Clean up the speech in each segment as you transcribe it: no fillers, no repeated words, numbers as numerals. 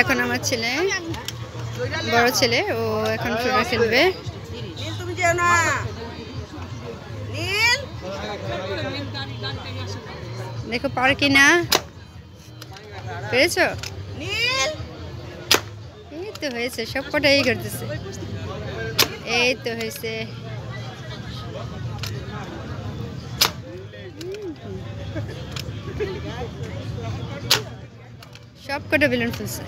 এখন আমার ছেলে, বড় ছেলে, ও এখন ফুটবল খেলবে। দেখো পার কিনা, পেরেছো? এই তো হয়েছে, সব কটা এই করতেছে। এই তো হয়েছে। সব কটা বেলুন ফুলছে।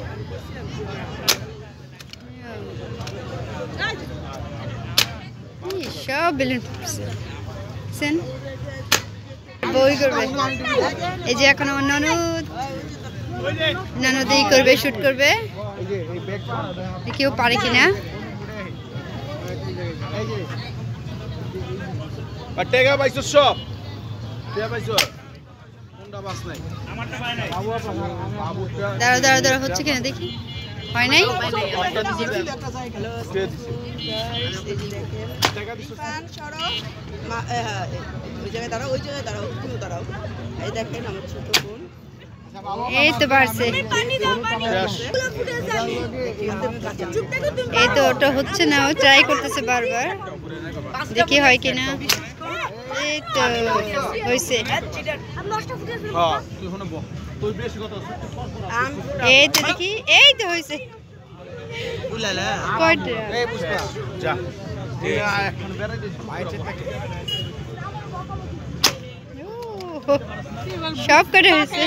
সব বেলুন ফুলছে। বই করবে। এই যে এখন আমার ননদ এই করবে, শুট করবে। কেউ পারে কিনা। দাঁড়া দাঁড়া দাঁড়া, হচ্ছে কিনা দেখি। হয় নাই? এই তো বাড়ছে। এই তো ওটা হচ্ছে না, ও ট্রাই করতেছে বারবার, দেখি হয় কিনা। এই তো হয়েছে। এই তো দেখি, এই তো হয়েছে। সব করে হয়েছে।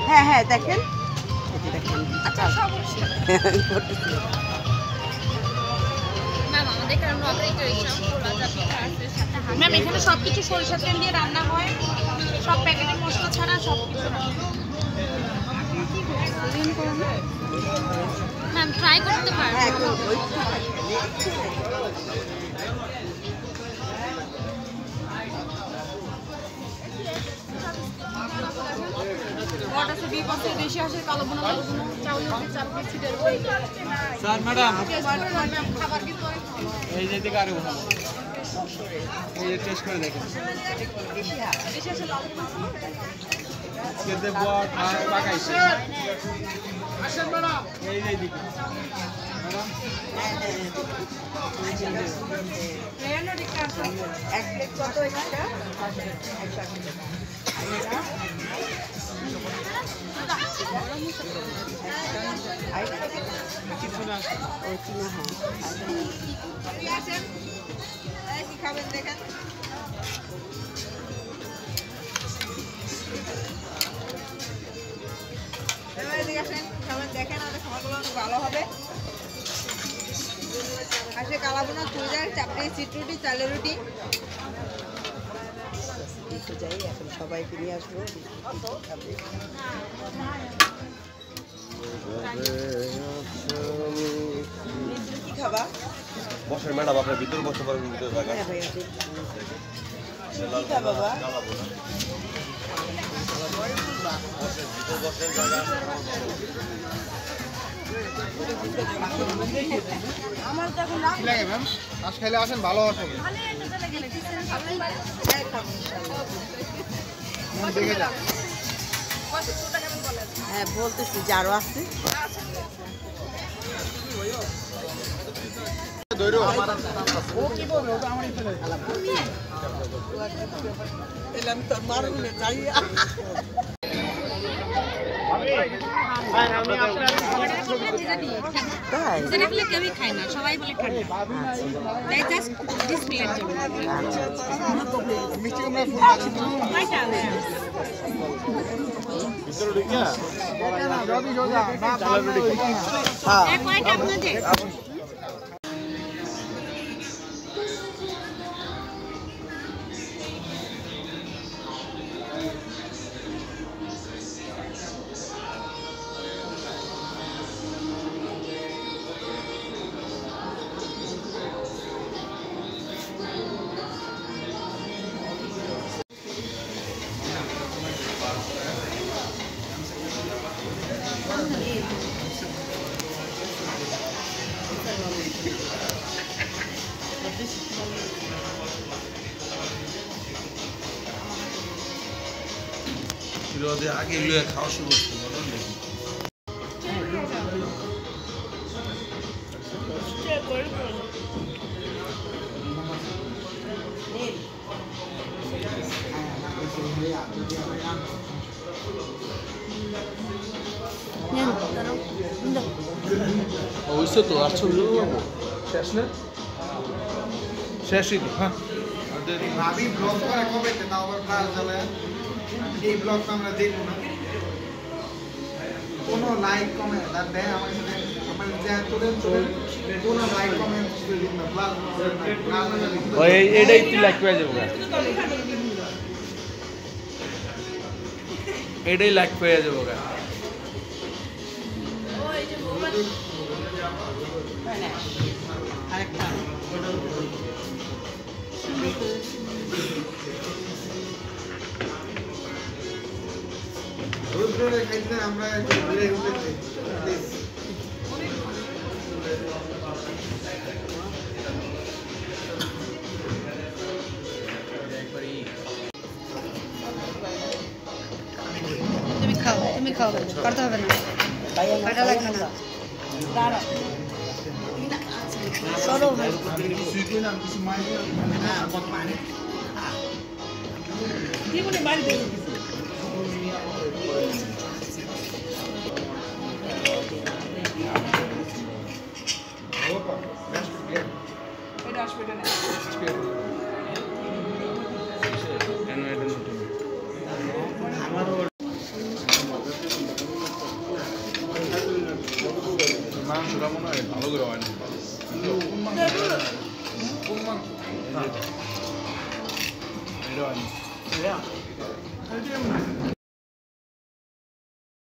হ্যাঁ হ্যাঁ দেখেন। ম্যাম এখানে সবকিছু সরিষার তেল দিয়ে রান্না হয়, সব প্যাকেটের মশলা ছাড়া সবকিছু। ম্যাম ট্রাই করতে পারেন। বেশি আসে কালো বোনা স্যার ম্যাডাম খাবার কিন্তু এই যে দিকে আরো ভালো। এই যে টেস্ট করে দেখেন। বেশি আসে লাল কেটে বড় আর পাকাইছে। আসেন ম্যাডাম এই যে দিকে ম্যাডাম লেনো দিকে আসেন। এক প্লেট কত এটা? দেখেন খাবারগুলো ভালো হবে। আসে কালাবোনা, চুড়িদার, চাপড়ি, সিটরুটি, চালের রুটি। যাই এখন সবাইকে নিয়ে আসবো। কি খাবা? বসেন ম্যাডাম, আপনার ভিতরে বসতে পারবেন। ভিতরে জায়গা কি খাবা বাবা? আমার তো এখন কি লাগে ম্যাম? আজ খাইলে আসেন, ভালো আসেন। হ্যাঁ বলতেছি যে আরো আছে। কেউই খায় না, সবাই বলে ঠান্ডা। তাই জাস্ট ডিসপ্লের জন্য। মিষ্টি কুমড়া কয়টা আপনাদের? রোদে আগে লুয়ে খাওয়া শুরু করতে বলো নাকি ওইসব তো আর ছবি নেবো শেষ না শেষই তো হ্যাঁ ভাবি ব্লগ করে কবে তে তাও আবার ক্লাস চলে এই ব্লগ আমরা দেখব না কোনো লাইক কমেন্ট আর দেন আমার সাথে আমার যে তোদের কোনো লাইক কমেন্ট দিন না প্লাস ওই এটাই তুই লাইক পেয়ে যাবো এটাই লাইক পেয়ে যাবো গা রোদ্রে খাইতে আমরা ঘুরে উঠেছি তুমি খাও করতে হবে না কাটা লাগবে না মাংসটা মনে হয় ভালো করে হয় না